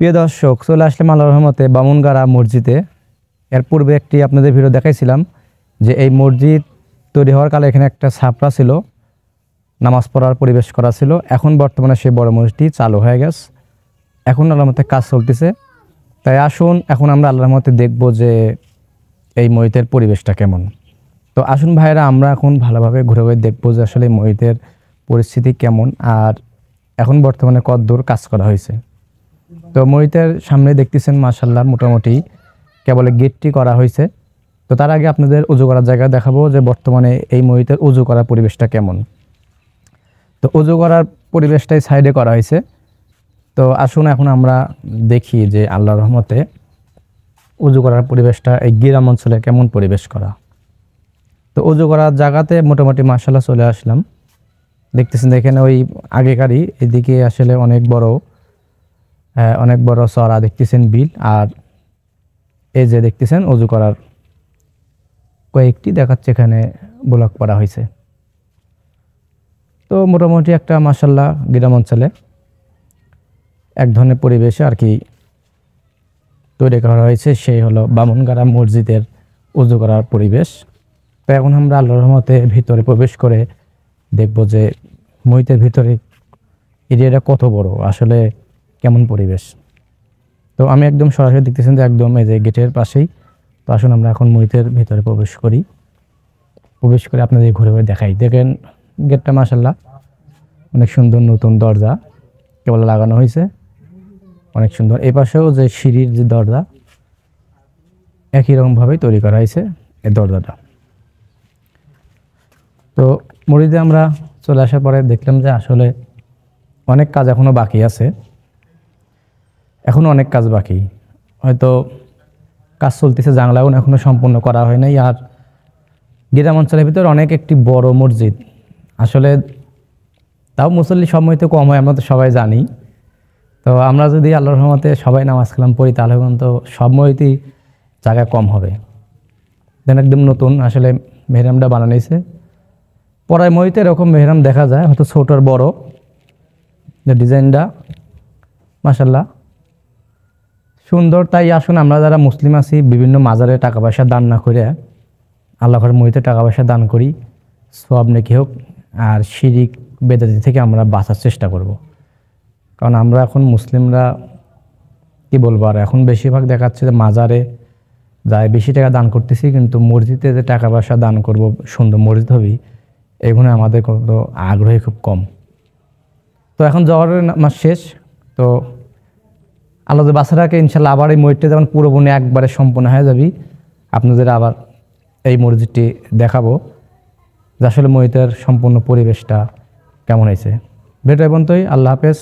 প্রিয় দর্শক, চলে আসলাম আল্লাহর রহমতে বামুনগাড়া মসজিদে। এর পূর্বে একটি আপনাদের ভিডিও দেখাইছিলাম যে এই মসজিদ তৈরি হওয়ার কালে এখানে একটা ছাপরা ছিল, নামাজ পড়ার পরিবেশ করা ছিল। এখন বর্তমানে সেই বড় মসজিদটি চালু হয়ে গেছে, এখন আল্লাহর রহমতে কাজ চলতেছে। তাই আসুন এখন আমরা আল্লাহর রহমতে দেখব যে এই মসজিদের পরিবেশটা কেমন। তো আসুন ভাইরা, আমরা এখন ভালোভাবে ঘুরে ঘুরে দেখবো যে আসলে এই মসজিদের পরিস্থিতি কেমন আর এখন বর্তমানে কতদূর কাজ করা হয়েছে। তো মসজিদের সামনে দেখতেছেন মাশাআল্লাহ মোটামুটি কেবল গেটটি করা হয়েছে। তো তার আগে আপনাদের উজু করার জায়গা দেখাবো যে বর্তমানে এই মসজিদের উজু করার পরিবেশটা কেমন। তো উজু করার পরিবেশটাই সাইডে করা হয়েছে। তো আসুন এখন আমরা দেখি যে আল্লাহর রহমতে উজু করার পরিবেশটা এই গ্রাম অঞ্চলে কেমন পরিবেশ করা। তো উজু করার জায়গাতে মোটামুটি মাশাআল্লাহ চলে আসলাম। দেখতেছেন এখানে ওই আগেকারই এদিকে আসলে অনেক বড় চড়া দেখতেছেন বিল, আর এই যে দেখতেছেন উজু করার কয়েকটি দেখাচ্ছে এখানে ব্লক করা হয়েছে। তো মোটামুটি একটা মাশাআল্লাহ গ্রাম অঞ্চলে এক ধরনের পরিবেশে আর কি তৈরি করা হয়েছে, সেই হলো বামুনগাড়া মসজিদের উজু করার পরিবেশ। তো এখন আমরা আল্লাহর রহমতে ভিতরে প্রবেশ করে দেখব যে মসজিদের ভিতরে এরিয়াটা কত বড়, আসলে কেমন পরিবেশ। তো আমি একদম সরাসরি দেখতেছেন যে একদম এই যে গেটের পাশেই। তো আসুন আমরা এখন মসজিদের ভিতরে প্রবেশ করে আপনাদের ঘুরে ঘুরে দেখাই। দেখেন গেটটা মাশাআল্লাহ অনেক সুন্দর, নতুন দরজা কেবল লাগানো হয়েছে, অনেক সুন্দর। এই পাশেও যে সিঁড়ির যে দরজা একই রকমভাবেই তৈরি করা হয়েছে এই দরজাটা। তো মসজিদে আমরা চলে আসার পরে দেখলাম যে আসলে অনেক কাজ এখনও বাকি আছে, এখনও অনেক কাজ বাকি, হয়তো কাজ চলতেছে, জানলাও এখনও সম্পূর্ণ করা হয় নাই। আর গ্রাম অঞ্চলের ভিতরে অনেক একটি বড় মসজিদ, আসলে তাও মুসল্লি সময়তে কম হয়, আমরা তো সবাই জানি। তো আমরা যদি আল্লাহর রহমতে সবাই নামাজ কালাম পড়ি তাহলে কিন্তু সব মসজিদই জায়গা কম হবে। দেন একদম নতুন আসলে মেহরামটা বানানিছে, পড়ায় মসজিদে এরকম মেহরাম দেখা যায়, হয়তো ছোট আর বড়, যে ডিজাইনটা মাশাআল্লাহ সুন্দর। তাই আসুন আমরা যারা মুসলিম আছি বিভিন্ন মাজারে টাকা পয়সা দান না করে আল্লাহর মসজিদে টাকা পয়সা দান করি, সওয়াব নেকি হোক, আর শিরিক বেদাতি থেকে আমরা বাঁচার চেষ্টা করব। কারণ আমরা এখন মুসলিমরা কি বলবো, আর এখন বেশিরভাগ দেখাচ্ছে যে মাজারে যায় বেশি টাকা দান করতেছি, কিন্তু মসজিদে যে টাকা পয়সা দান করব, সুন্দর মসজিদ হবি, এগুলো আমাদের কোনো আগ্রহী খুব কম। তো এখন জহরের নামাজ শেষ, তো আল্লাহ বাসারাকে ইনশাল্লাহ আবার এই মসজিদটা যখন পুরোপুরি একবারে সম্পূর্ণ হয়ে যাবি, আপনাদের আবার এই মসজিদটি দেখাবো যে আসলে মসজিদের সম্পূর্ণ পরিবেশটা কেমন হয়েছে। ভিডিও পর্যন্তই, আল্লাহ হাফেজ।